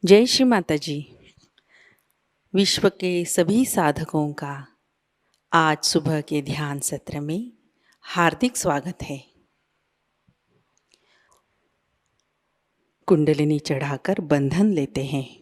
जय श्री माताजी। विश्व के सभी साधकों का आज सुबह के ध्यान सत्र में हार्दिक स्वागत है। कुंडलिनी चढ़ाकर बंधन लेते हैं।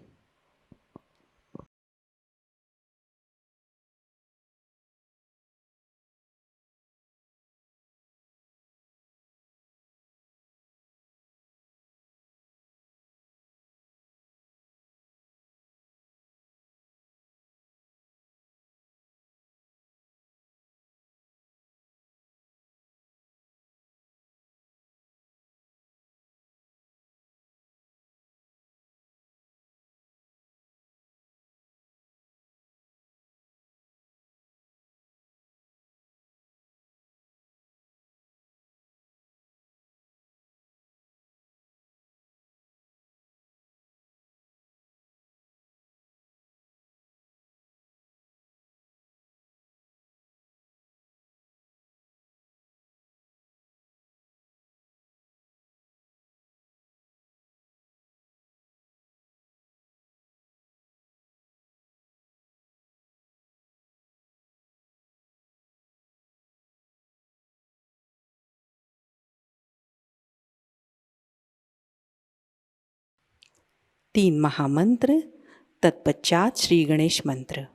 तीन महामंत्र, तत्पश्चात श्री गणेश मंत्र।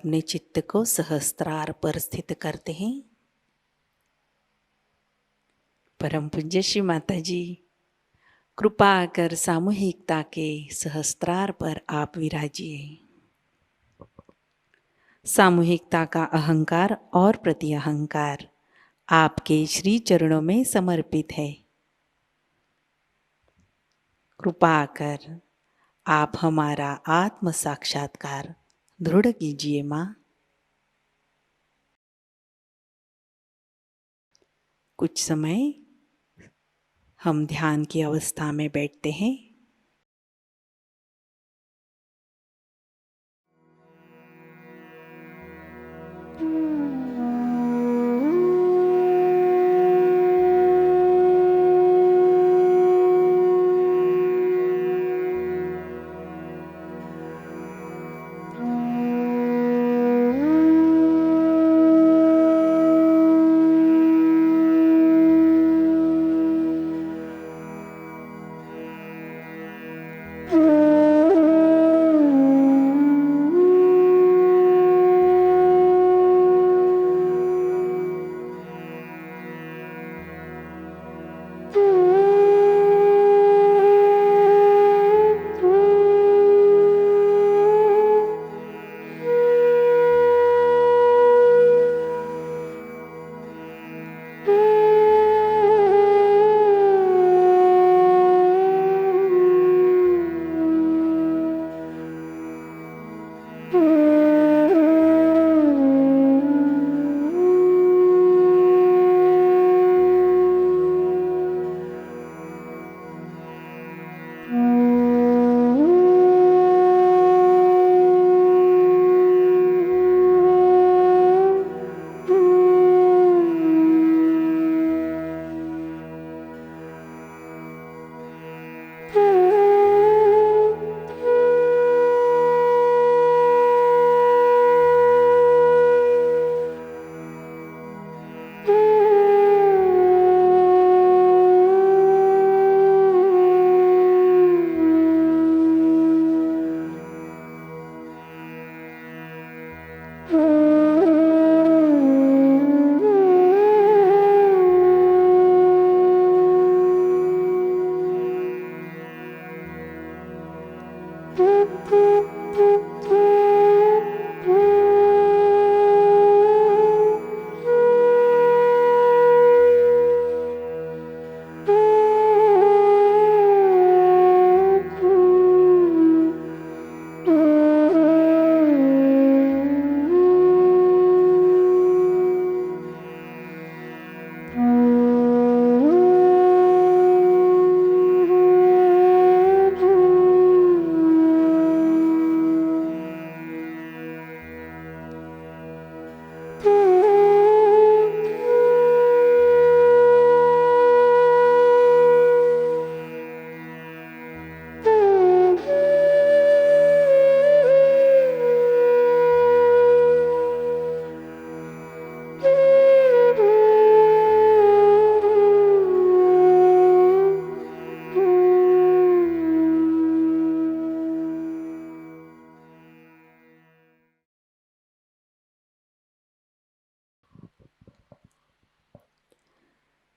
अपने चित्त को सहस्त्रार पर स्थित करते हैं। परम पूज्य श्री माताजी, कृपा कर सामूहिकता के सहस्त्रार पर आप विराजिए। सामूहिकता का अहंकार और प्रति अहंकार आपके श्री चरणों में समर्पित है। कृपा कर आप हमारा आत्म साक्षात्कार दृढ़ कीजिए माँ। कुछ समय हम ध्यान की अवस्था में बैठते हैं।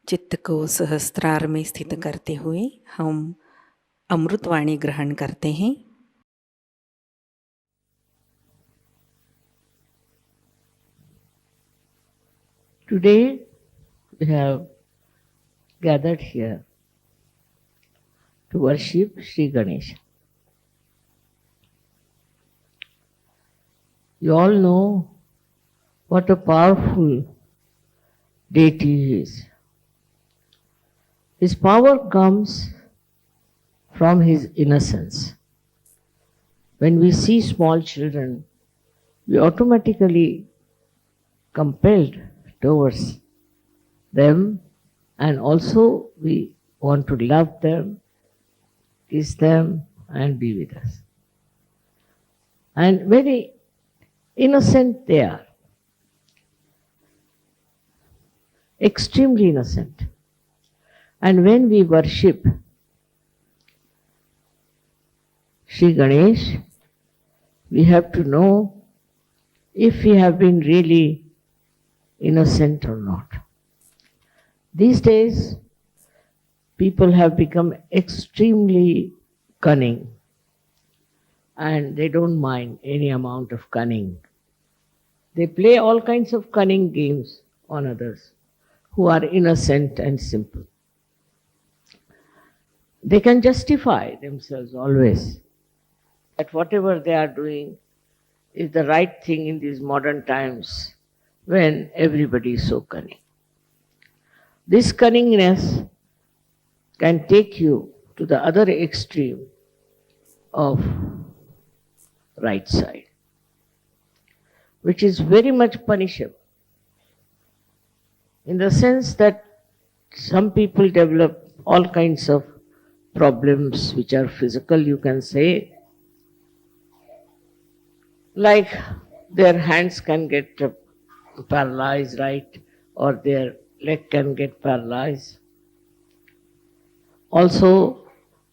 चित्त को सहस्त्रार में स्थित करते हुए हम अमृतवाणी ग्रहण करते हैं। Today we have gathered here to worship Shri Ganesha. You all know what a powerful deity he is. His power comes from his innocence. When we see small children, we automatically compelled towards them, and also we want to love them, kiss them, and be with us. And very innocent they are, extremely innocent. And when we worship Shri Ganesh, we have to know if we have been really innocent or not. These days, people have become extremely cunning, and they don't mind any amount of cunning. They play all kinds of cunning games on others who are innocent and simple. They can justify themselves always that whatever they are doing is the right thing in these modern times when everybody is so cunning. This cunningness can take you to the other extreme of right side, which is very much punishable, in the sense that some people develop all kinds of problems which are physical, you can say, like their hands can get paralyzed, right, or their leg can get paralyzed. Also,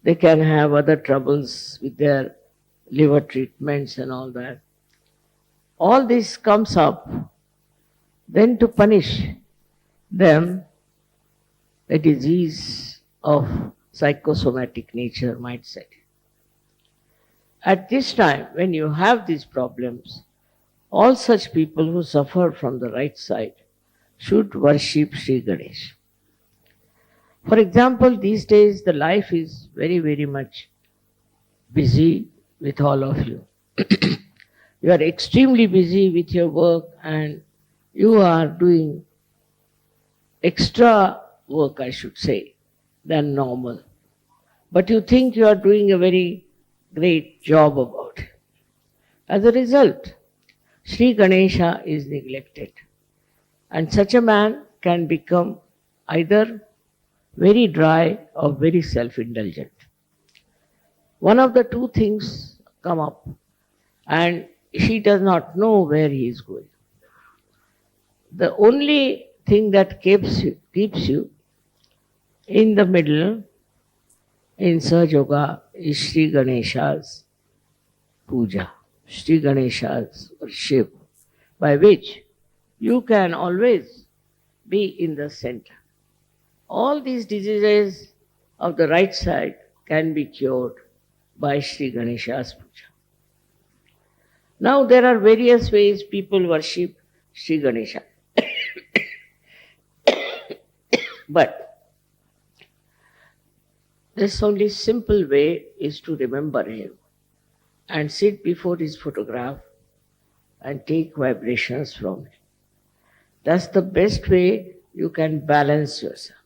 they can have other troubles with their liver treatments and all that. All this comes up, then to punish them, a disease of psychosomatic nature might set. At this time, when you have these problems, all such people who suffer from the right side should worship Shri Ganesha. For example, these days the life is very, very much busy with all of you. You are extremely busy with your work and you are doing extra work, I should say, than normal. But you think you are doing a very great job about it. As a result, Shri Ganesha is neglected. And such a man can become either very dry or very self-indulgent. One of the two things come up and he does not know where he is going. The only thing that keeps you in the middle in Sahajayoga is Shri Ganesha's Puja, Shri Ganesha's worship, by which you can always be in the center. All these diseases of the right side can be cured by Shri Ganesha's Puja. Now there are various ways people worship Shri Ganesha. But this only simple way is to remember him and sit before his photograph and take vibrations from him. That's the best way you can balance yourself.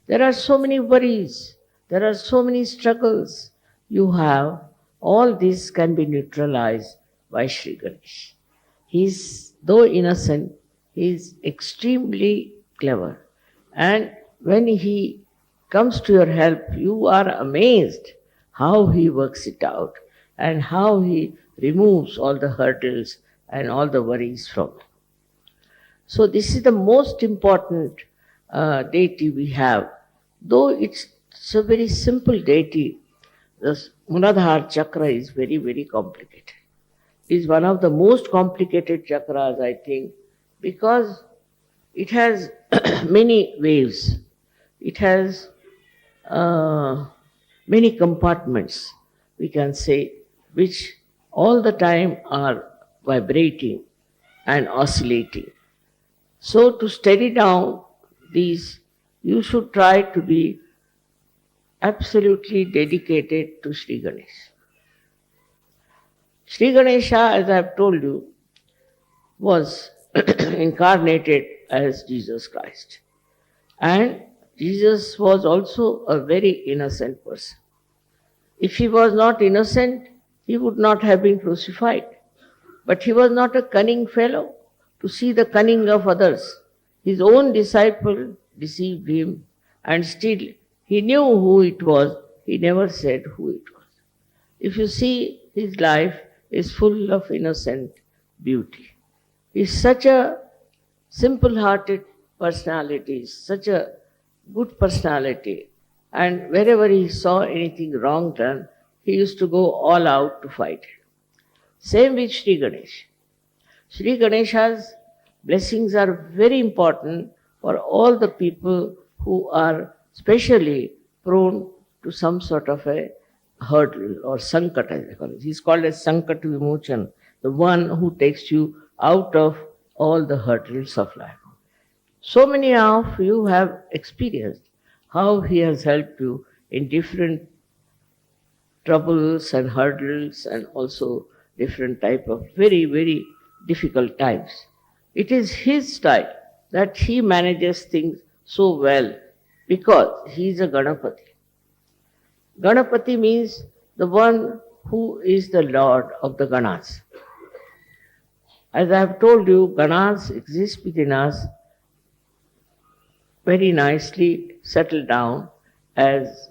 There are so many worries, there are so many struggles you have. All this can be neutralized by Shri Ganesh. Though innocent, he is extremely clever. And when he comes to your help, you are amazed how he works it out and how he removes all the hurdles and all the worries from you. So this is the most important deity we have. Though it's a very simple deity, the Muladhara chakra is very, very complicated. It is one of the most complicated chakras, I think, because it has many waves. It has many compartments, we can say, which all the time are vibrating and oscillating. So to steady down these, you should try to be absolutely dedicated to Shri Ganesha. Shri Ganesha, as I have told you, was incarnated as Jesus Christ. And Jesus was also a very innocent person. If he was not innocent, he would not have been crucified. But he was not a cunning fellow to see the cunning of others. His own disciple deceived him, and still he knew who it was. He never said who it was. If you see, his life is full of innocent beauty. He is such a simple-hearted personality, such a good personality, and wherever he saw anything wrong done, he used to go all out to fight it. Same with Shri Ganesh. Shri Ganesha's blessings are very important for all the people who are specially prone to some sort of a hurdle or sankat, as they call it. He's called as sankat vimochan, the one who takes you out of all the hurdles of life. So many of you have experienced how he has helped you in different troubles and hurdles and also different type of very, very difficult times. It is his style that he manages things so well because he is a Ganapati. Ganapati means the one who is the Lord of the Ganas. As I have told you, Ganas exist within us very nicely settled down as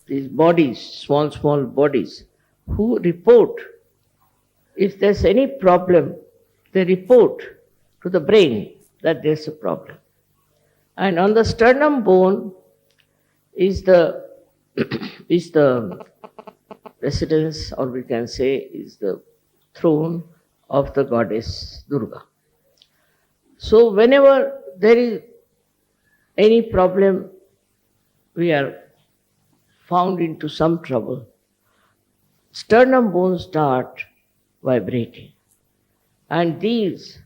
these bodies, small, small bodies, who report. If there's any problem, they report to the brain that there's a problem. And on the sternum bone is the is the residence, or we can say is the throne of the goddess Durga. So whenever there is any problem, we are found into some trouble, sternum bones start vibrating. And these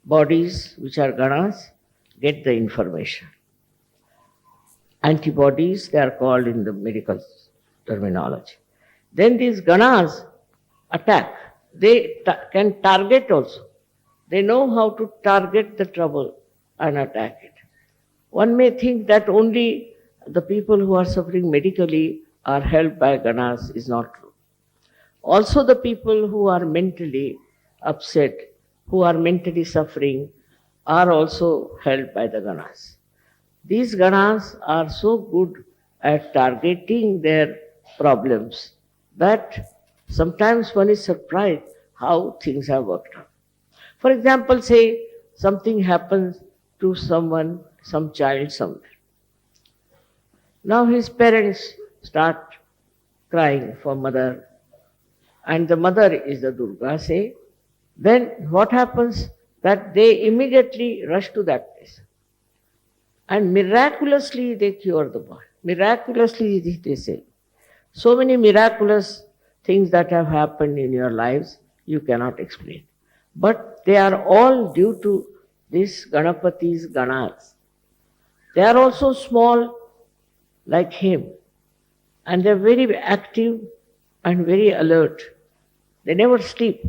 bodies, which are ganas, get the information. Antibodies, they are called in the medical terminology. Then these ganas attack. They can target also. They know how to target the trouble and attack it. One may think that only the people who are suffering medically are helped by ganas is not true. Also the people who are mentally upset, who are mentally suffering, are also helped by the ganas. These ganas are so good at targeting their problems that sometimes one is surprised how things have worked out. For example, say something happens to someone, some child somewhere. Now his parents start crying for mother, and the mother is the Durga, say. Then what happens? That they immediately rush to that place. And miraculously they cure the boy. Miraculously they say. So many miraculous things that have happened in your lives, you cannot explain. But they are all due to this Ganapati's ganas. They are also small like him. And they are very active and very alert. They never sleep.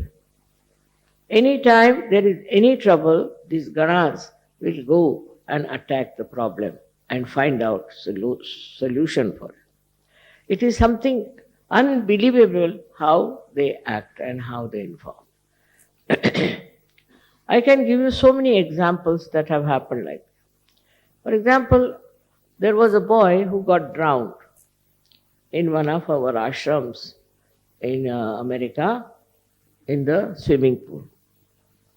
Anytime there is any trouble, these ganas will go and attack the problem and find out solution for it. It is something unbelievable how they act and how they inform. I can give you so many examples that have happened like that. For example, there was a boy who got drowned in one of our ashrams in America in the swimming pool.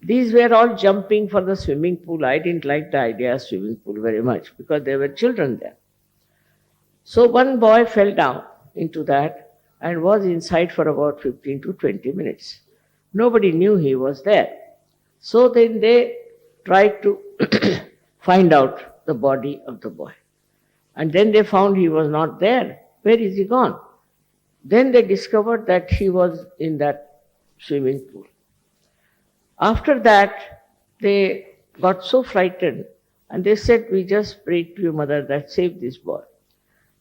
These were all jumping for the swimming pool. I didn't like the idea of swimming pool very much because there were children there. So one boy fell down into that and was inside for about 15 to 20 minutes. Nobody knew he was there. So then they tried to find out the body of the boy. And then they found he was not there. Where is he gone? Then they discovered that he was in that swimming pool. After that, they got so frightened and they said, we just prayed to your mother that save this boy.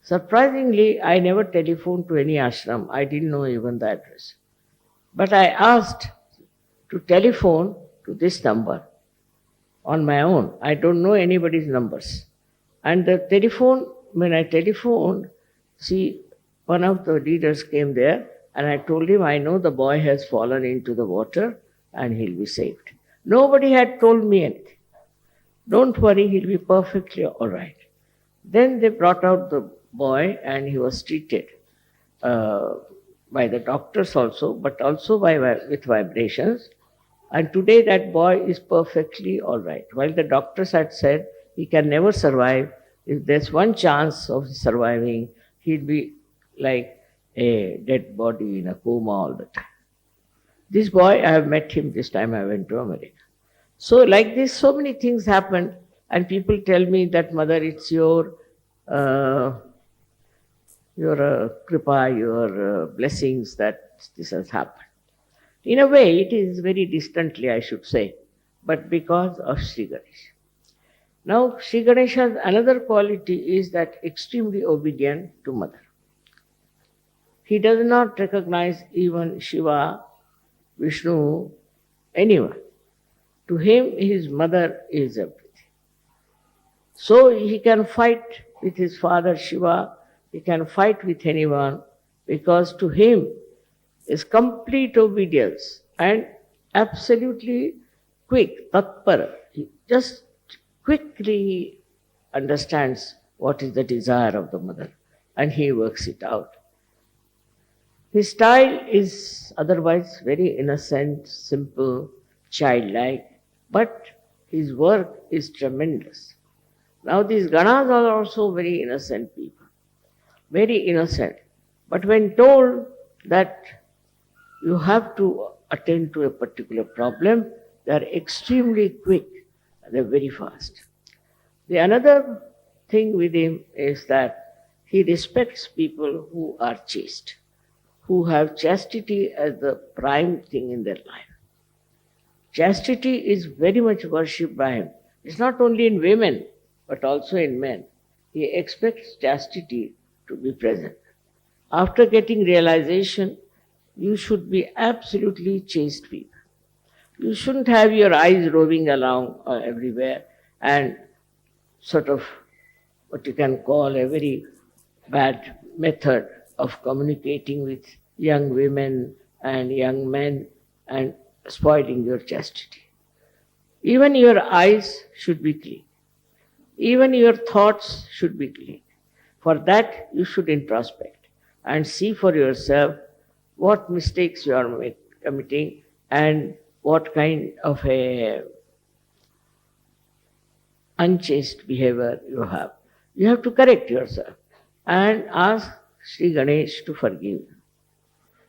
Surprisingly, I never telephoned to any ashram. I didn't know even the address. But I asked to telephone to this number on my own. I don't know anybody's numbers. And the telephone, when I telephoned, see, one of the leaders came there and I told him, I know the boy has fallen into the water and he'll be saved. Nobody had told me anything. Don't worry, he'll be perfectly all right. Then they brought out the boy and he was treated by the doctors also, but also with vibrations. And today that boy is perfectly all right. While the doctors had said he can never survive, if there's one chance of surviving, he'll be like a dead body in a coma all the time. This boy, I have met him this time I went to America. So like this, so many things happen, and people tell me that mother, it's uh, your kripa, your blessings that this has happened. In a way, it is very distantly, I should say, but because of Sri Ganesha. Now, Sri Ganesha's another quality is that extremely obedient to mother. He does not recognize even Shiva, Vishnu, anyone. To him, his mother is everything. So he can fight with his father Shiva, he can fight with anyone, because to him is complete obedience and absolutely quick, tatpara. He just quickly understands what is the desire of the mother and he works it out. His style is otherwise very innocent, simple, childlike, but his work is tremendous. Now these Ganas are also very innocent people, very innocent. But when told that you have to attend to a particular problem, they are extremely quick, they are very fast. The another thing with him is that he respects people who are chaste, who have chastity as the prime thing in their life. Chastity is very much worshipped by him. It's not only in women, but also in men. He expects chastity to be present. After getting realization, you should be absolutely chaste people. You shouldn't have your eyes roving along everywhere and sort of what you can call a very bad method of communicating with young women and young men and spoiling your chastity. Even your eyes should be clean. Even your thoughts should be clean. For that, you should introspect and see for yourself what mistakes you are committing and what kind of a unchaste behavior you have. You have to correct yourself and ask Sri Ganesh to forgive you.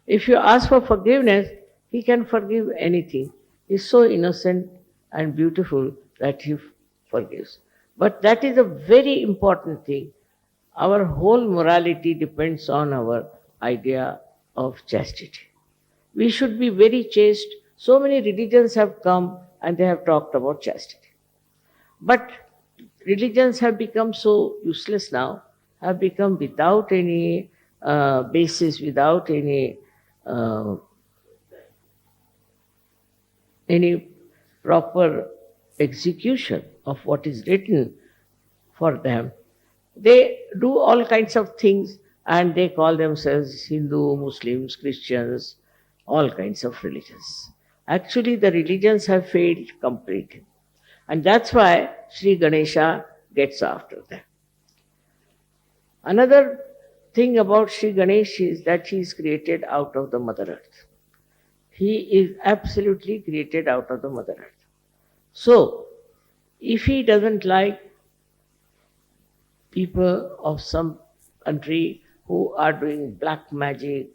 If you ask for forgiveness, he can forgive anything. He is so innocent and beautiful that he forgives. But that is a very important thing. Our whole morality depends on our idea of chastity. We should be very chaste. So many religions have come and they have talked about chastity. But religions have become so useless now, have become without any basis, without uh, any proper execution of what is written for them. They do all kinds of things and they call themselves Hindu, Muslims, Christians, all kinds of religions. Actually, the religions have failed completely. And that's why Sri Ganesha gets after them. Another thing about Sri Ganesh is that he is created out of the Mother Earth. He is absolutely created out of the Mother Earth. So, if he doesn't like people of some country who are doing black magic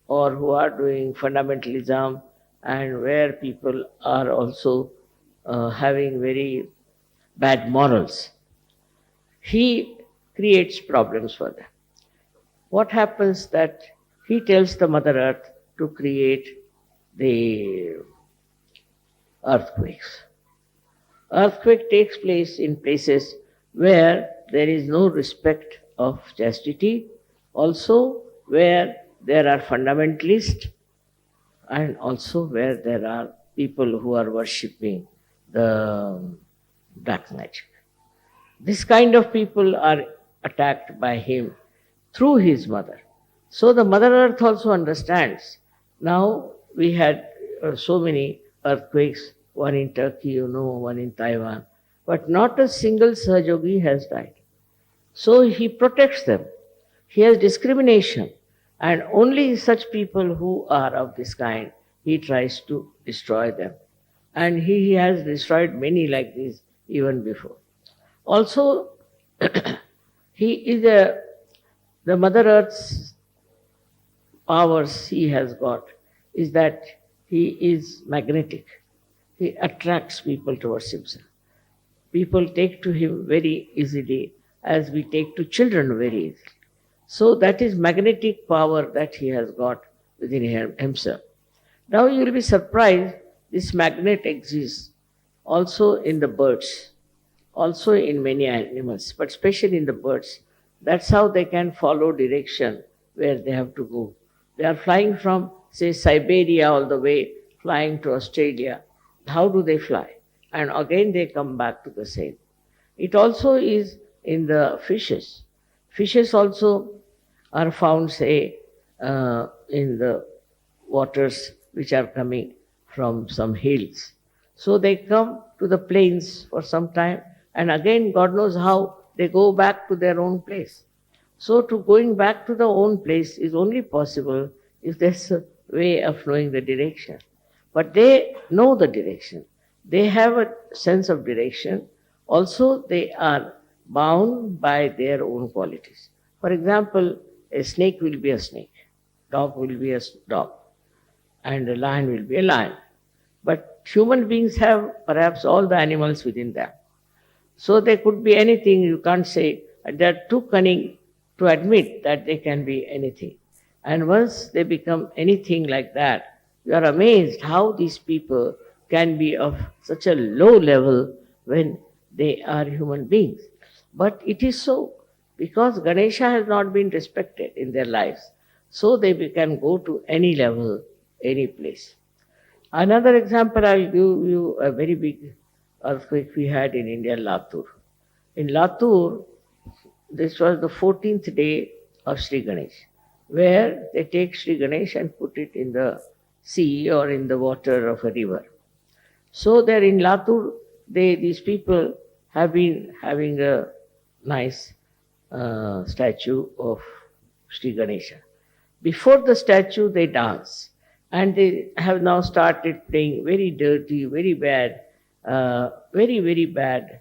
or who are doing fundamentalism and where people are also having very bad morals, he creates problems for them. What happens that he tells the Mother Earth to create the earthquakes. Earthquake takes place in places where there is no respect of chastity, also where there are fundamentalists and also where there are people who are worshipping the black magic. This kind of people are attacked by him through his mother. So the Mother Earth also understands. Now we had so many earthquakes, one in Turkey, one in Taiwan, but not a single Sahajayogi has died. So he protects them. He has discrimination, and only such people who are of this kind, he tries to destroy them. And he has destroyed many like this even before. Also, he is the Mother Earth's powers he has got is that he is magnetic. He attracts people towards himself. People take to him very easily, as we take to children very easily. So that is magnetic power that he has got within himself. Now you will be surprised, this magnet exists also in the birds, also in many animals, but especially in the birds. That's how they can follow direction where they have to go. They are flying from, say, Siberia all the way, flying to Australia. How do they fly? And again they come back to the same. It also is in the fishes. Fishes also are found, say, in the waters which are coming from some hills. So they come to the plains for some time, and again, God knows how, they go back to their own place. So to going back to the own place is only possible if there's a way of knowing the direction. But they know the direction. They have a sense of direction. Also, they are bound by their own qualities. For example, a snake will be a snake, dog will be a dog, and a lion will be a lion. But human beings have perhaps all the animals within them. So they could be anything, you can't say. They are too cunning to admit that they can be anything. And once they become anything like that, you are amazed how these people can be of such a low level when they are human beings. But it is so, because Ganesha has not been respected in their lives. So they can go to any level, any place. Another example, I'll give you a very big earthquake we had in India, Latur. In Latur, this was the 14th day of Shri Ganesh, where they take Shri Ganesh and put it in the sea or in the water of a river. So there in Latur, these people have been having a nice statue of Shri Ganesha. Before the statue, they dance. And they have now started playing very dirty, very bad, very bad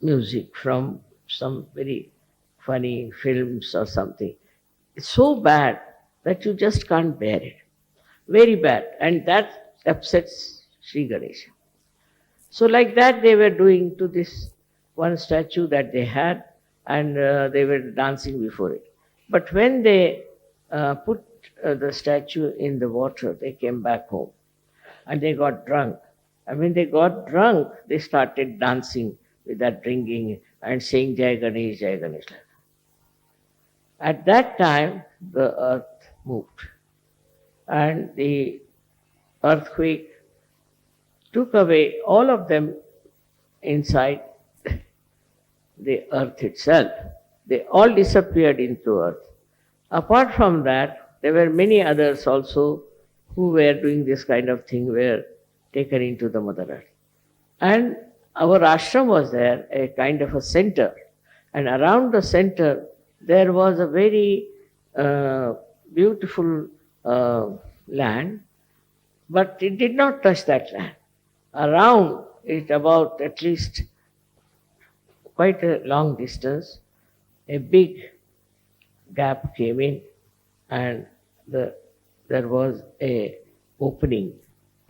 music from some very funny films or something. It's so bad that you just can't bear it. Very bad. And that upsets Sri Ganesha. So like that they were doing to this one statue that they had, and they were dancing before it. But when they put the statue in the water, they came back home and they got drunk. And when they got drunk, they started dancing with that drinking and saying Jai Ganesh, Jai Ganesh. At that time, the earth moved, and the earthquake took away all of them inside the earth itself. They all disappeared into earth. Apart from that, there were many others also who were doing this kind of thing, were taken into the Mother Earth. And our ashram was there, a kind of a center. And around the center, there was a very beautiful land, but it did not touch that land. Around it, about at least quite a long distance, a big gap came in, and there was a opening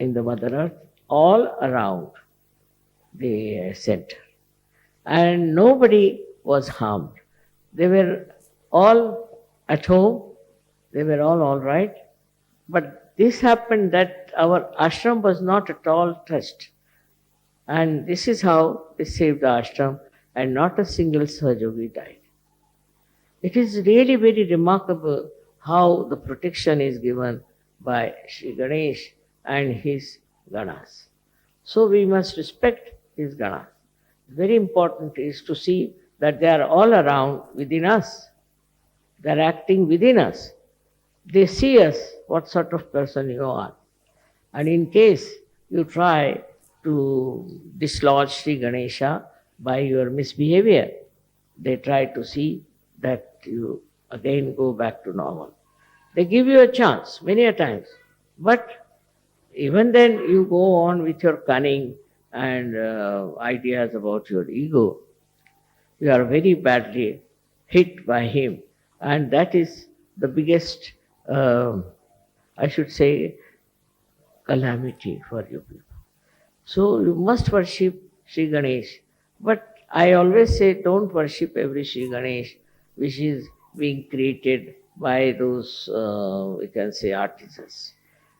in the Mother Earth all around the center. And nobody was harmed. They were all at home, they were all right. But this happened that our ashram was not at all touched. And this is how they saved the ashram, and not a single Sahajayogi died. It is really very remarkable how the protection is given by Shri Ganesh and his Ganas. So we must respect his Ganas. Very important is to see that they are all around within us. They are acting within us. They see us, what sort of person you are. And in case you try to dislodge Sri Ganesha by your misbehavior, they try to see that you again go back to normal. They give you a chance many a times, but even then you go on with your cunning and ideas about your ego. You are very badly hit by him, and that is the biggest, I should say, calamity for you people. So you must worship Sri Ganesh. But I always say don't worship every Sri Ganesh which is being created by those, we can say, artisans.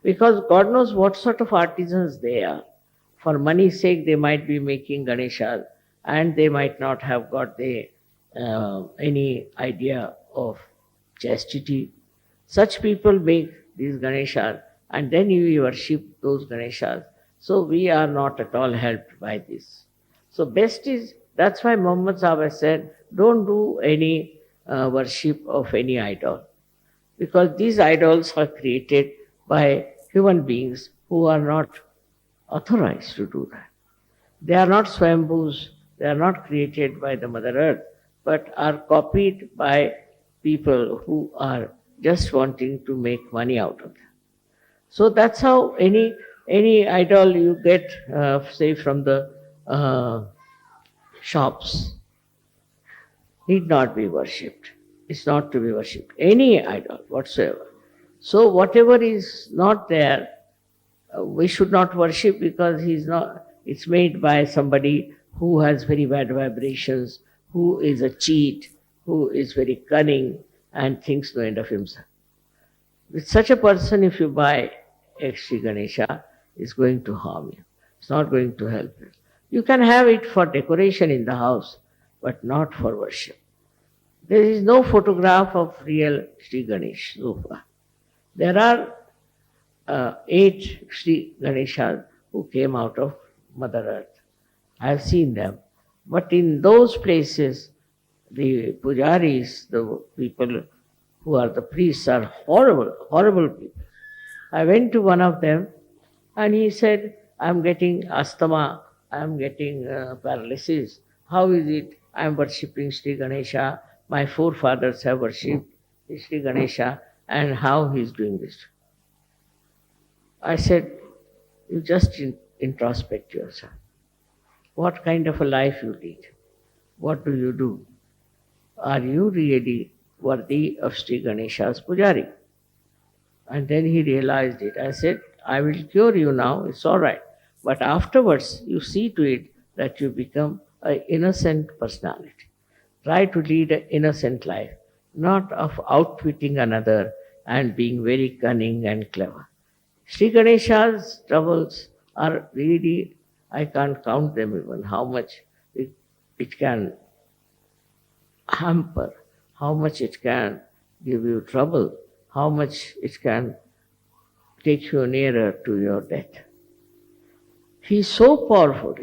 Because God knows what sort of artisans they are. For money's sake, they might be making Ganesha and they might not have got any idea of chastity. Such people make these Ganeshas and then you worship those Ganeshas. So we are not at all helped by this. So best is, that's why Muhammad Sahib has said, don't do any worship of any idol. Because these idols are created by human beings who are not authorized to do that. They are not swambhus, they are not created by the Mother Earth, but are copied by people who are just wanting to make money out of them. So that's how any idol you get, say from the shops, need not be worshipped. It's not to be worshipped. Any idol whatsoever. So whatever is not there, we should not worship because it's made by somebody who has very bad vibrations, who is a cheat, who is very cunning and thinks no end of himself. With such a person, if you buy a Sri Ganesha, it's going to harm you. It's not going to help you. You can have it for decoration in the house, but not for worship. There is no photograph of real Sri Ganesh so far. There are 8 Sri Ganeshas who came out of Mother Earth. I have seen them. But in those places, the pujaris, the people who are the priests, are horrible, horrible people. I went to one of them and he said, I'm getting asthma, I'm getting paralysis. How is it? I'm worshipping Sri Ganesha. My forefathers have worshipped Sri Ganesha, and how he's doing this. I said, you just introspect yourself. What kind of a life you lead? What do you do? Are you really worthy of Sri Ganesha's pujari? And then he realized it. I said, I will cure you now, it's all right. But afterwards, you see to it that you become an innocent personality. Try to lead an innocent life, not of outwitting another and being very cunning and clever. Sri Ganesha's troubles are really, I can't count them even, how much it can hamper, how much it can give you trouble, how much it can take you nearer to your death. He's so powerful,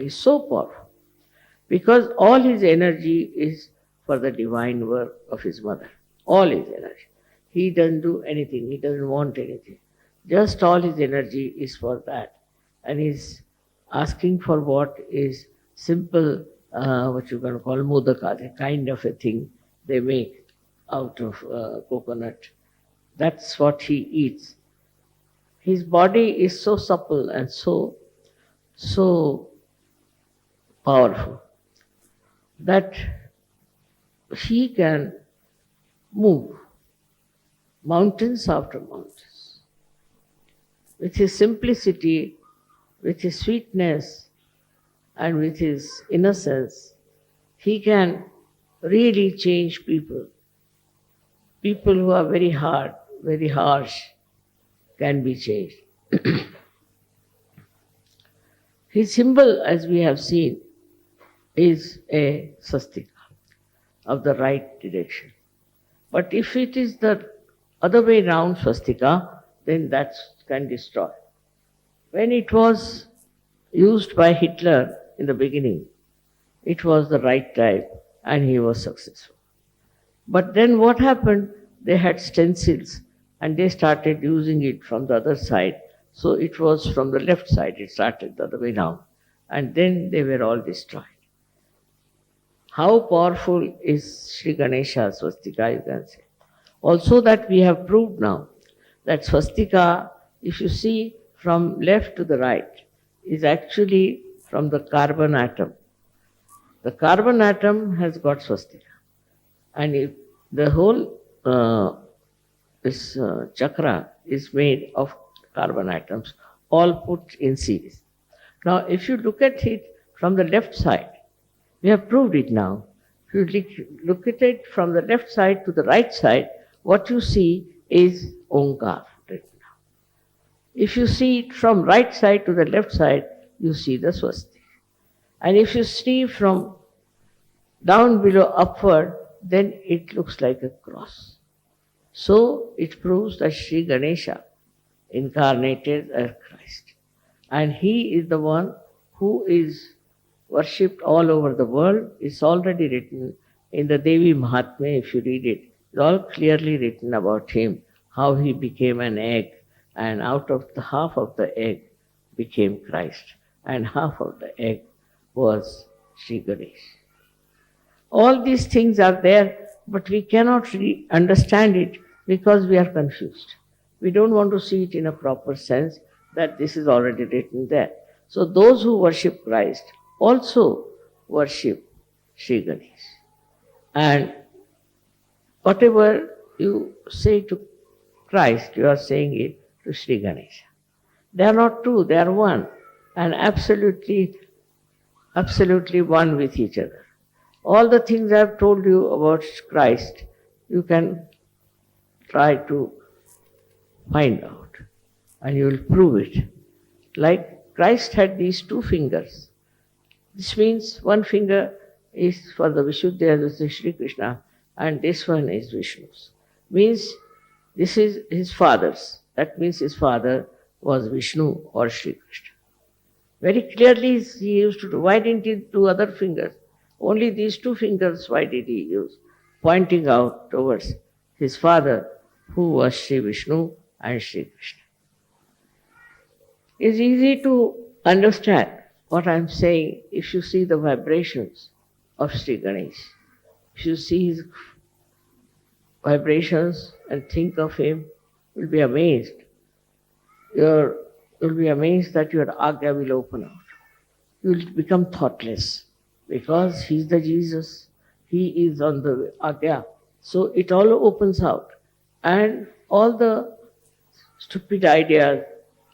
because all his energy is for the divine work of his mother. All his energy. He doesn't do anything, he doesn't want anything. Just all his energy is for that. And he's asking for what is simple, what you can call modaka, the kind of a thing they make out of coconut. That's what he eats. His body is so supple and so powerful that he can move mountains after mountains. With his simplicity, with his sweetness, and with his innocence, he can really change people. People who are very hard, very harsh, can be changed. His symbol, as we have seen, is a swastika of the right direction. But if it is the other way round swastika, then that can destroy. When it was used by Hitler in the beginning, it was the right type and he was successful. But then what happened? They had stencils and they started using it from the other side. So it was from the left side, it started the other way round. And then they were all destroyed. How powerful is Sri Ganesha swastika, you can say. Also that we have proved now, that swastika, if you see from left to the right, is actually from the carbon atom. The carbon atom has got swastika. And if the whole this chakra is made of carbon atoms. all put in series. Now, if you look at it from the left side, we have proved it now. If you look at it from the left side to the right side, what you see is Omkar written down. If you see it from right side to the left side, you see the Swastik. And if you see from down below upward, then it looks like a cross. So it proves that Shri Ganesha incarnated as Christ. And he is the one who is worshipped all over the world. It's already written in the Devi Mahatmya, if you read it. It's all clearly written about him, how he became an egg, and out of the half of the egg became Christ, and half of the egg was Shri Ganesh. All these things are there, but we cannot really understand it because we are confused. We don't want to see it in a proper sense that this is already written there. So those who worship Christ also worship Shri Ganesh. And whatever you say to Christ, you are saying it to Shri Ganesha. They are not two, they are one, and absolutely one with each other. All the things I have told you about Christ, you can try to find out, and you will prove it. Like Christ had these two fingers. This means one finger is for the Vishuddha, this is Shri Krishna, and this one is Vishnu's. Means this is his father's. That means his father was Vishnu or Shri Krishna. Very clearly he used to do. Why didn't he do other fingers? Only these two fingers, why did he use? Pointing out towards his father, who was Shri Vishnu and Shri Krishna. It's easy to understand what I'm saying if you see the vibrations of Shri Ganesh. If you see his vibrations and think of him, you'll be amazed. You'll be amazed that your Agya will open out. You'll become thoughtless because he's the Jesus. He is on the Agya. So it all opens out. And all the stupid ideas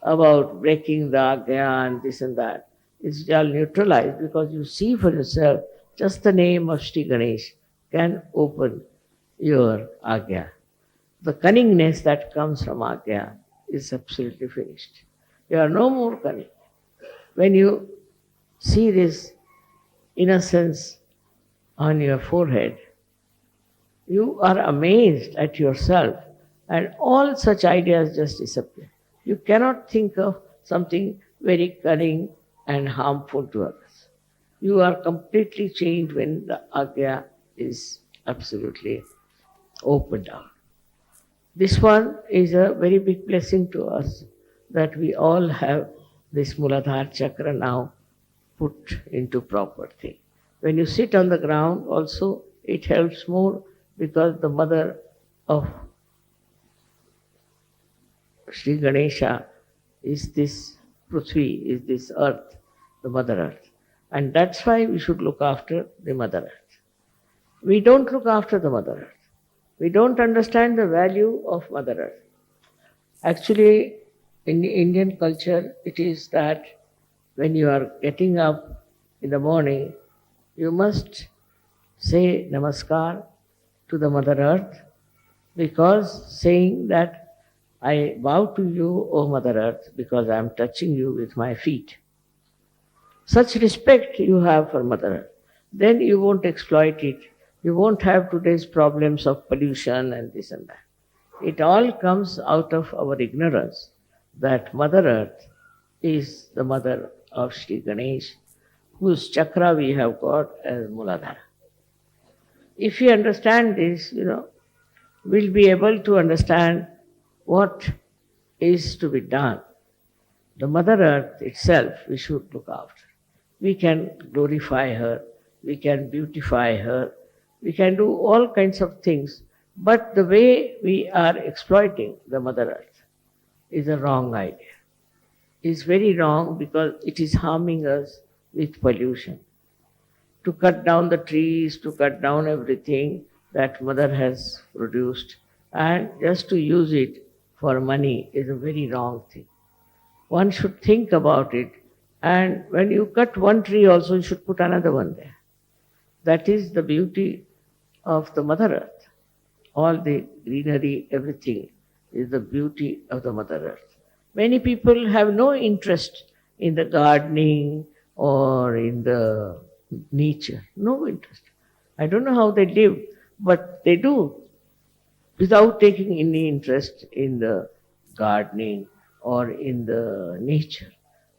about breaking the Agya and this and that is all neutralized because you see for yourself just the name of Shri Ganesh can open your Agya. The cunningness that comes from Agya is absolutely finished. You are no more cunning. When you see this innocence on your forehead, you are amazed at yourself and all such ideas just disappear. You cannot think of something very cunning and harmful to others. You are completely changed when the Agya is absolutely opened out. This one is a very big blessing to us that we all have this Muladhara chakra now put into proper thing. When you sit on the ground also it helps more because the mother of Shri Ganesha is this Prithvi, is this earth, the Mother Earth. And that's why we should look after the Mother Earth. We don't look after the Mother Earth. We don't understand the value of Mother Earth. Actually, in the Indian culture, it is that when you are getting up in the morning, you must say Namaskar to the Mother Earth because saying that I bow to you, O Mother Earth, because I am touching you with my feet. Such respect you have for Mother Earth. Then you won't exploit it. You won't have today's problems of pollution and this and that. It all comes out of our ignorance that Mother Earth is the mother of Shri Ganesh, whose chakra we have got as Muladhara. If we understand this, we'll be able to understand what is to be done. The Mother Earth itself we should look after. We can glorify her, we can beautify her, we can do all kinds of things, but the way we are exploiting the Mother Earth is a wrong idea. It's very wrong because it is harming us with pollution. To cut down the trees, to cut down everything that Mother has produced, and just to use it for money is a very wrong thing. one should think about it. And when you cut one tree also, you should put another one there. That is the beauty of the Mother Earth. All the greenery, everything is the beauty of the Mother Earth. Many people have no interest in the gardening or in the nature. No interest. I don't know how they live, but they do without taking any interest in the gardening or in the nature.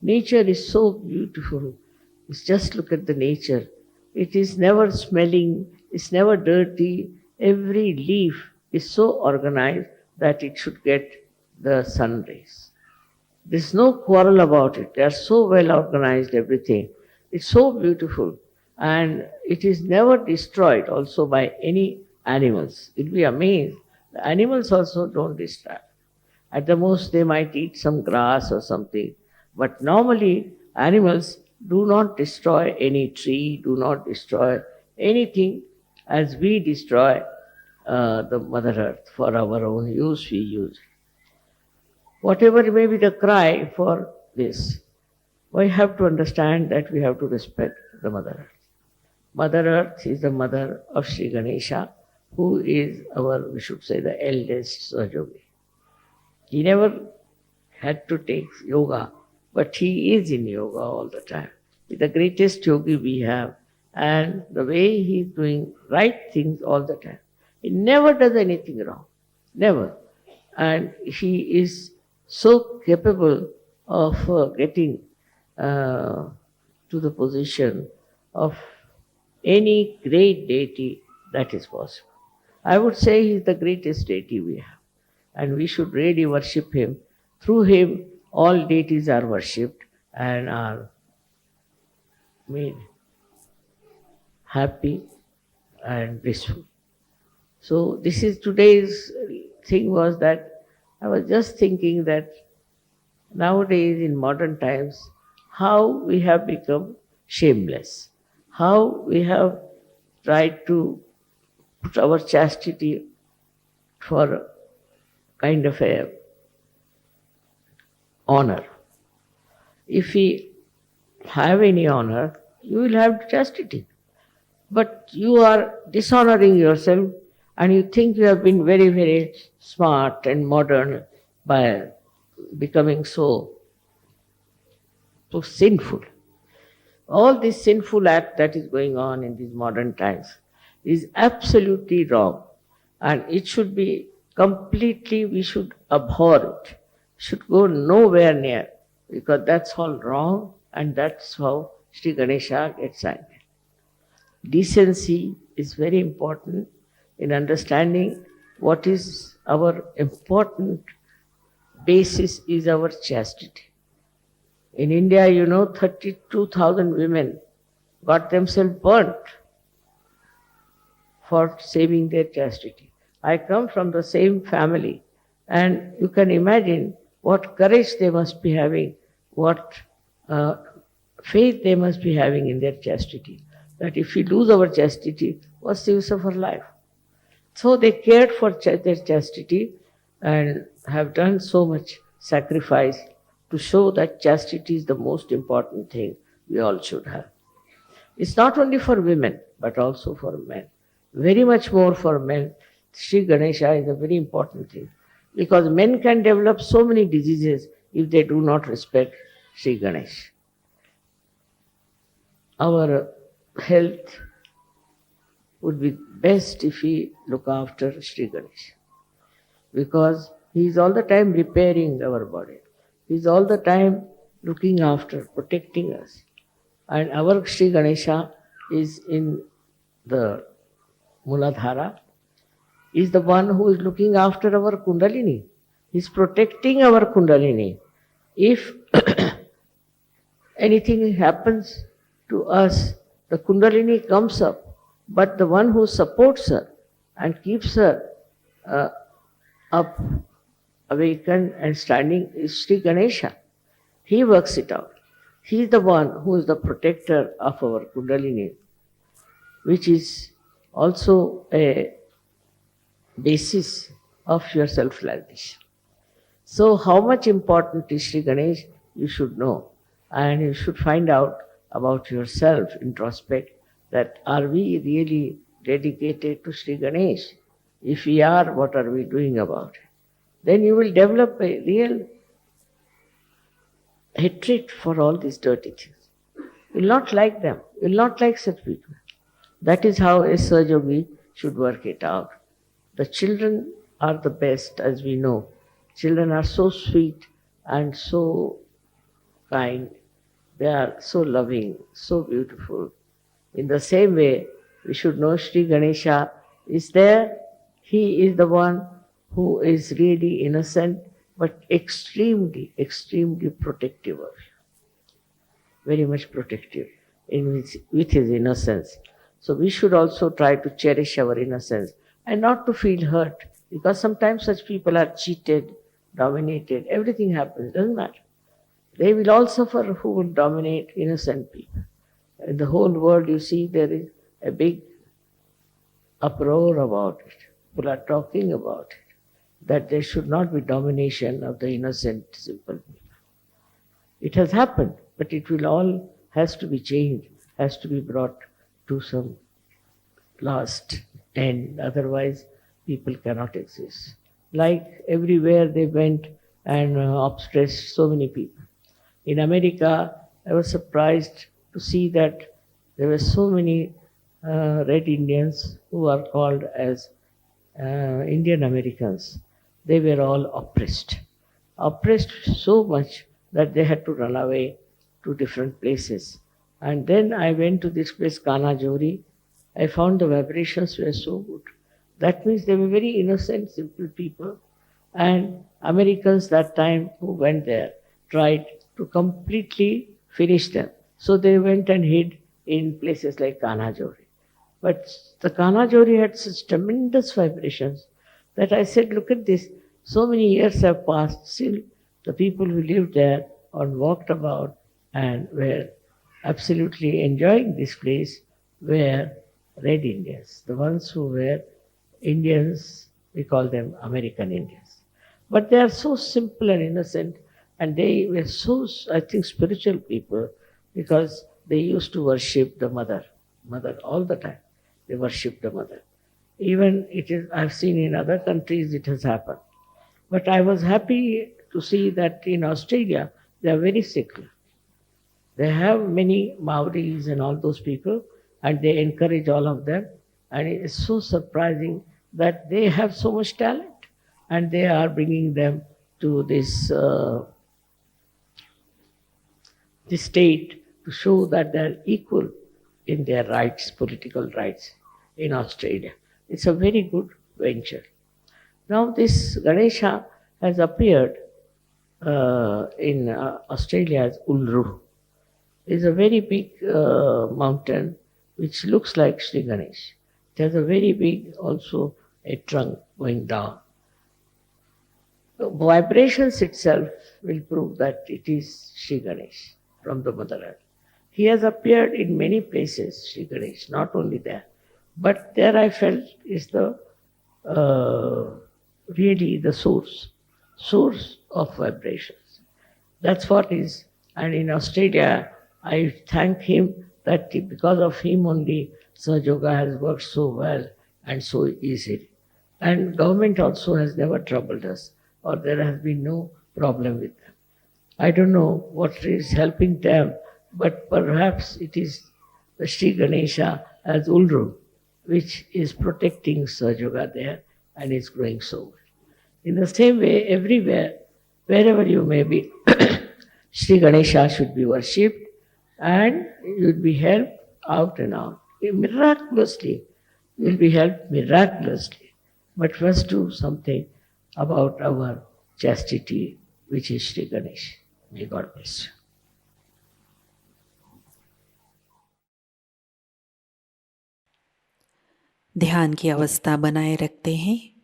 Nature is so beautiful. It's just look at the nature. It is never smelling, it's never dirty. Every leaf is so organized that it should get the sun rays. There's no quarrel about it. They are so well organized, everything. It's so beautiful. And it is never destroyed also by any animals. You'll be amazed. The animals also don't destroy. At the most, they might eat some grass or something. But normally, animals do not destroy any tree, do not destroy anything as we destroy the Mother Earth. For our own use, we use it. Whatever may be the cry for this, we have to understand that we have to respect the Mother Earth. Mother Earth is the mother of Shri Ganesha, who is our, we should say, the eldest Sahajayogi. He never had to take yoga, but he is in yoga all the time. He's the greatest yogi we have, and the way he's doing right things all the time. He never does anything wrong, never. And he is so capable of getting to the position of any great deity that is possible. I would say he is the greatest deity we have, and we should really worship him. Through him, all deities are worshipped and are made happy and blissful. So this is today's thing was that I was just thinking that nowadays in modern times, how we have become shameless, how we have tried to put our chastity for kind of a honor. If we have any honor, you will have chastity. But you are dishonoring yourself and you think you have been very, very smart and modern by becoming so sinful. All this sinful act that is going on in these modern times is absolutely wrong, and it should be completely, we should abhor it, should go nowhere near, because that's all wrong, and that's how Shri Ganesha gets angry. Decency is very important in understanding what is our important basis is our chastity. In India, 32,000 women got themselves burnt for saving their chastity. I come from the same family, and you can imagine what courage they must be having, what faith they must be having in their chastity. That if we lose our chastity, what's the use of our life? So they cared for their chastity and have done so much sacrifice to show that chastity is the most important thing we all should have. It's not only for women, but also for men. Very much more for men. Shri Ganesha is a very important thing, because men can develop so many diseases if they do not respect Shri Ganesh. Our health would be best if we look after Shri Ganesh, because he is all the time repairing our body. He is all the time looking after, protecting us. And our Shri Ganesha is in the Muladhara, is the one who is looking after our Kundalini. He is protecting our Kundalini. If anything happens to us, the Kundalini comes up, but the one who supports her and keeps her up, awakened and standing is Shri Ganesha. He works it out. He is the one who is the protector of our Kundalini, which is also a basis of your self-realization. So how much important is Shri Ganesh you should know. And you should find out about yourself, introspect, that are we really dedicated to Sri Ganesh? If we are, what are we doing about it? Then you will develop a real hatred for all these dirty things. You will not like them. You will not like such people. That is how a Sahajayogi should work it out. The children are the best, as we know. Children are so sweet and so kind. They are so loving, so beautiful. In the same way, we should know Sri Ganesha is there. He is the one who is really innocent, but extremely, extremely protective of you. Very much protective with his innocence. So we should also try to cherish our innocence and not to feel hurt, because sometimes such people are cheated, dominated, everything happens, doesn't matter. They will all suffer who will dominate innocent people. In the whole world, you see, there is a big uproar about it. People are talking about it, that there should not be domination of the innocent, simple people. It has happened, but it will all has to be changed, has to be brought to some last end. Otherwise, people cannot exist. Like everywhere they went and oppressed so many people. In America, I was surprised to see that there were so many red Indians who are called as Indian Americans. They were all oppressed so much that they had to run away to different places. And then I went to this place, Kanajori. I found the vibrations were so good. That means they were very innocent, simple people. And Americans that time who went there tried to completely finish them. So they went and hid in places like Kanajori. But the Kanajori had such tremendous vibrations that I said, look at this, so many years have passed, still the people who lived there and walked about and were absolutely enjoying this place were red Indians. The ones who were Indians, we call them American Indians. But they are so simple and innocent, and they were so, I think, spiritual people, because they used to worship the mother all the time. They worship the mother. Even it is, I've seen in other countries it has happened. But I was happy to see that in Australia they are very secular. They have many Maoris and all those people, and they encourage all of them. And it is so surprising that they have so much talent, and they are bringing them to this state to show that they are equal in their rights, political rights in Australia. It's a very good venture. Now this Ganesha has appeared in Australia as Uluru. It's a very big mountain which looks like Sri Ganesh. It has a very big also a trunk going down. The vibrations itself will prove that it is Sri Ganesh from the Mother Earth. He has appeared in many places, Sri Ganesh, not only there. But there I felt is the really the source of vibrations. That's what is. And in Australia, I thank him that because of him only Sahajayoga has worked so well and so easily. And government also has never troubled us, or there has been no problem with them. I don't know what is helping them, but perhaps it is the Sri Ganesha as Ulru, which is protecting Sahajayoga there and is growing so well. In the same way, everywhere, wherever you may be, Sri Ganesha should be worshipped, and you will be helped out and out. Miraculously, you will be helped miraculously. But first do something about our chastity, which is Sri Ganesh. May God bless you. ध्यान की अवस्था बनाए रखते हैं।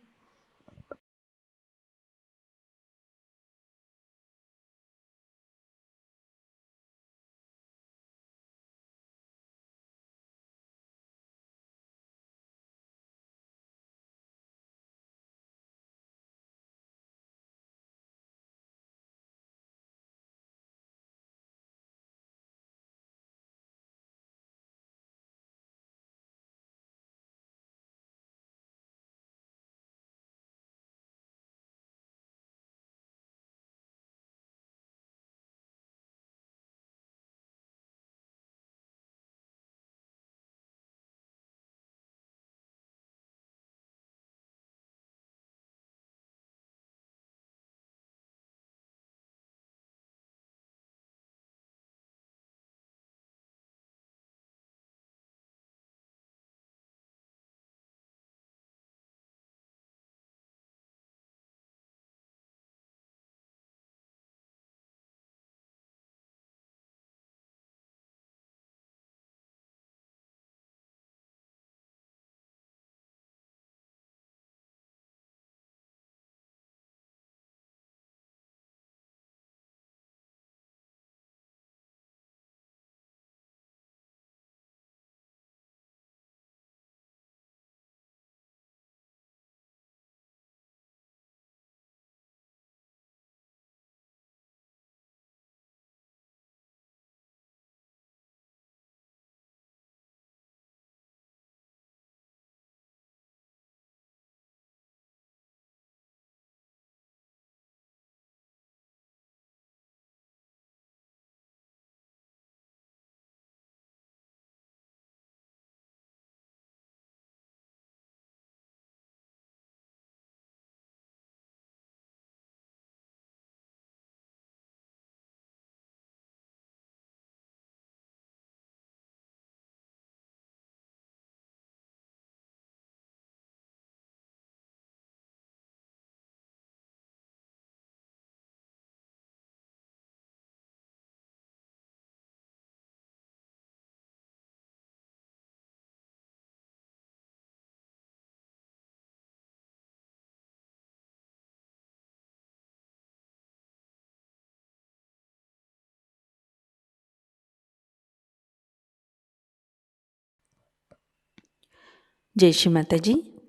जय श्री माता जी।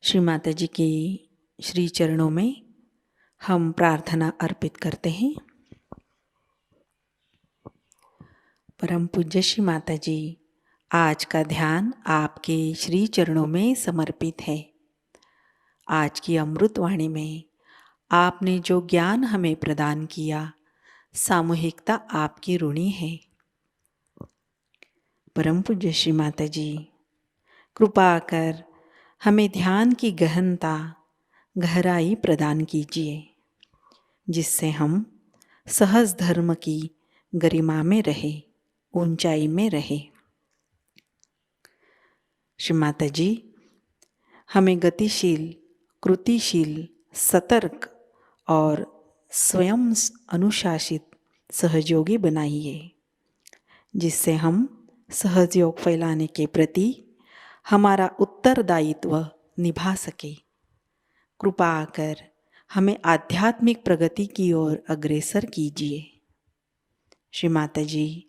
श्री माता जी के श्री चरणों में हम प्रार्थना अर्पित करते हैं। परम पूज्य श्री माता जी, आज का ध्यान आपके श्री चरणों में समर्पित है। आज की अमृत वाणी में आपने जो ज्ञान हमें प्रदान किया, सामूहिकता आपकी ऋणी है। परम पूज्य श्री माता जी, कृपा कर हमें ध्यान की गहनता, गहराई प्रदान कीजिए, जिससे हम सहज धर्म की गरिमा में रहे, ऊंचाई में रहे। श्री माता जी, हमें गतिशील, कृतिशील, सतर्क और स्वयं अनुशासित सहयोगी बनाइए, जिससे हम सहयोग फैलाने के प्रति हमारा उत्तरदायित्व निभा सके। कृपा कर हमें आध्यात्मिक प्रगति की ओर अग्रसर कीजिए। श्री माता जी,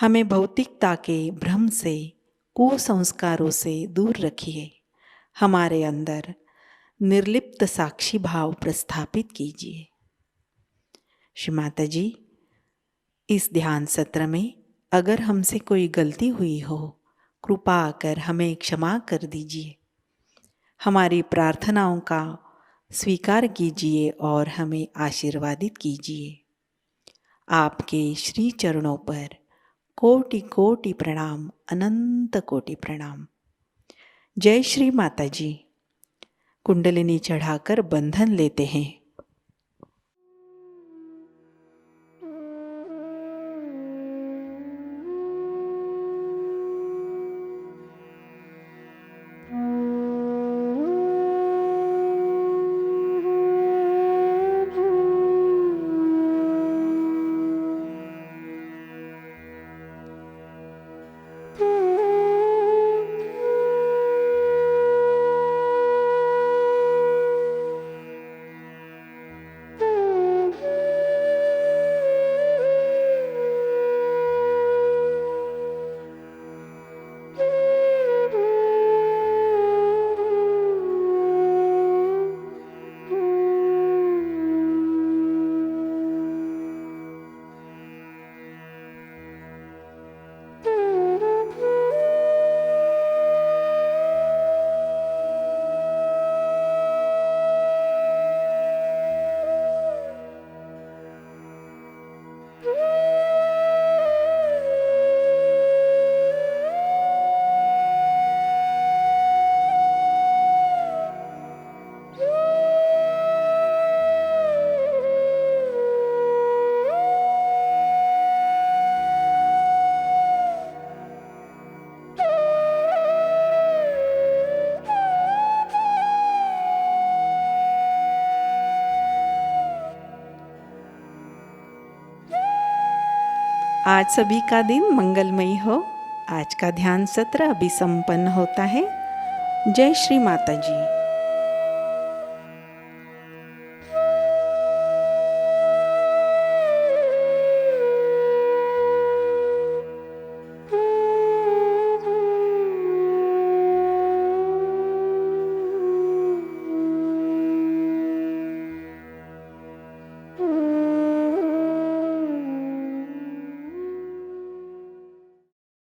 हमें भौतिकता के भ्रम से, कुसंस्कारों से दूर रखिए। हमारे अंदर निर्लिप्त साक्षी भाव प्रस्थापित कीजिए। श्री माता जी, इस ध्यान सत्र में अगर हमसे कोई गलती हुई हो, कृपा कर हमें क्षमा कर दीजिए। हमारी प्रार्थनाओं का स्वीकार कीजिए और हमें आशीर्वादित कीजिए। आपके श्री चरणों पर कोटि कोटि प्रणाम, अनंत कोटि प्रणाम। जय श्री माता जी। कुंडलिनी चढ़ाकर बंधन लेते हैं। आज सभी का दिन मंगलमयी हो। आज का ध्यान सत्र अभी संपन्न होता है। जय श्री माता जी।